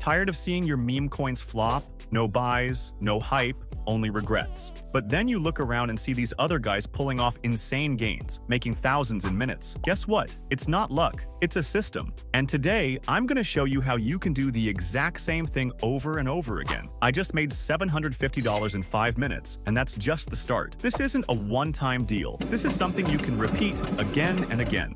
Tired of seeing your meme coins flop? No buys, no hype, only regrets. But then you look around and see these other guys pulling off insane gains, making thousands in minutes. Guess what? It's not luck, it's a system. And today, I'm gonna show you how you can do the exact same thing over and over again. I just made $750 in 5 minutes, and that's just the start. This isn't a one-time deal. This is something you can repeat again and again.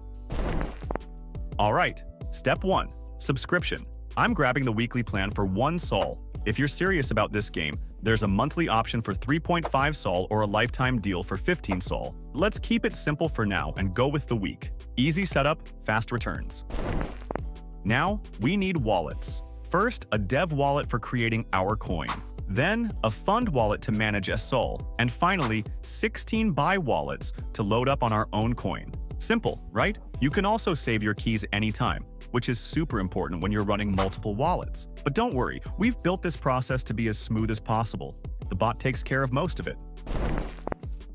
Alright, step 1. Subscription. I'm grabbing the weekly plan for 1 sol. If you're serious about this game, there's a monthly option for 3.5 sol or a lifetime deal for 15 sol. Let's keep it simple for now and go with the week. Easy setup, fast returns. Now, we need wallets. First, a dev wallet for creating our coin. Then, a fund wallet to manage a sol. And finally, 16 buy wallets to load up on our own coin. Simple, right? You can also save your keys anytime, which is super important when you're running multiple wallets. But don't worry, we've built this process to be as smooth as possible. The bot takes care of most of it.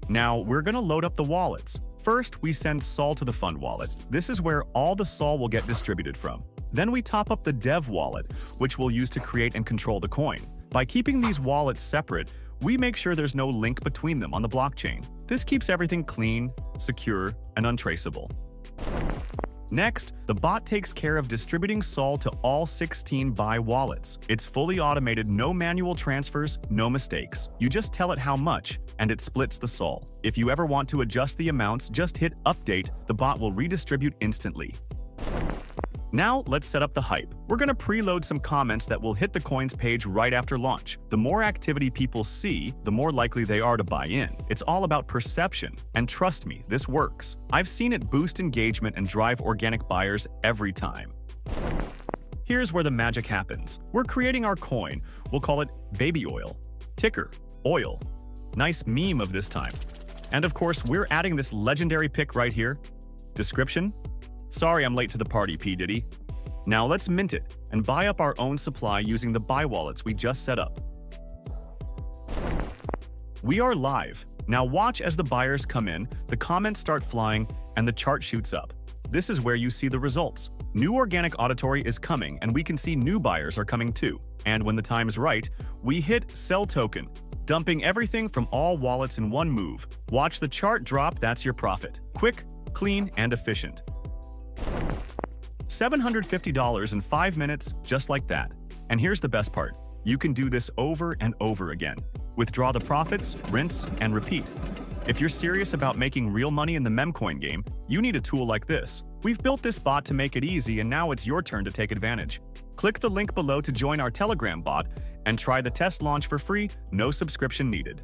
Now, we're gonna load up the wallets. First, we send sol to the fund wallet. This is where all the sol will get distributed from. Then we top up the dev wallet, which we'll use to create and control the coin. By keeping these wallets separate, we make sure there's no link between them on the blockchain. This keeps everything clean, secure, and untraceable. Next, the bot takes care of distributing sol to all 16 buy wallets. It's fully automated, no manual transfers, no mistakes. You just tell it how much, and it splits the sol. If you ever want to adjust the amounts, just hit update, the bot will redistribute instantly. Now, let's set up the hype. We're gonna preload some comments that will hit the coins page right after launch. The more activity people see, the more likely they are to buy in. It's all about perception, and trust me, this works. I've seen it boost engagement and drive organic buyers every time. Here's where the magic happens. We're creating our coin. We'll call it Baby Oil. Ticker, oil. Nice meme of this time. And of course, we're adding this legendary pic right here. Description? Sorry I'm late to the party, P. Diddy. Now let's mint it and buy up our own supply using the buy wallets we just set up. We are live. Now watch as the buyers come in, the comments start flying, and the chart shoots up. This is where you see the results. New organic auditory is coming, and we can see new buyers are coming too. And when the time's right, we hit sell token, dumping everything from all wallets in one move. Watch the chart drop, that's your profit. Quick, clean, and efficient. $750 in 5 minutes, just like that. And here's the best part. You can do this over and over again. Withdraw the profits, rinse, and repeat. If you're serious about making real money in the Memecoin game, you need a tool like this. We've built this bot to make it easy, and now it's your turn to take advantage. Click the link below to join our Telegram bot and try the test launch for free, no subscription needed.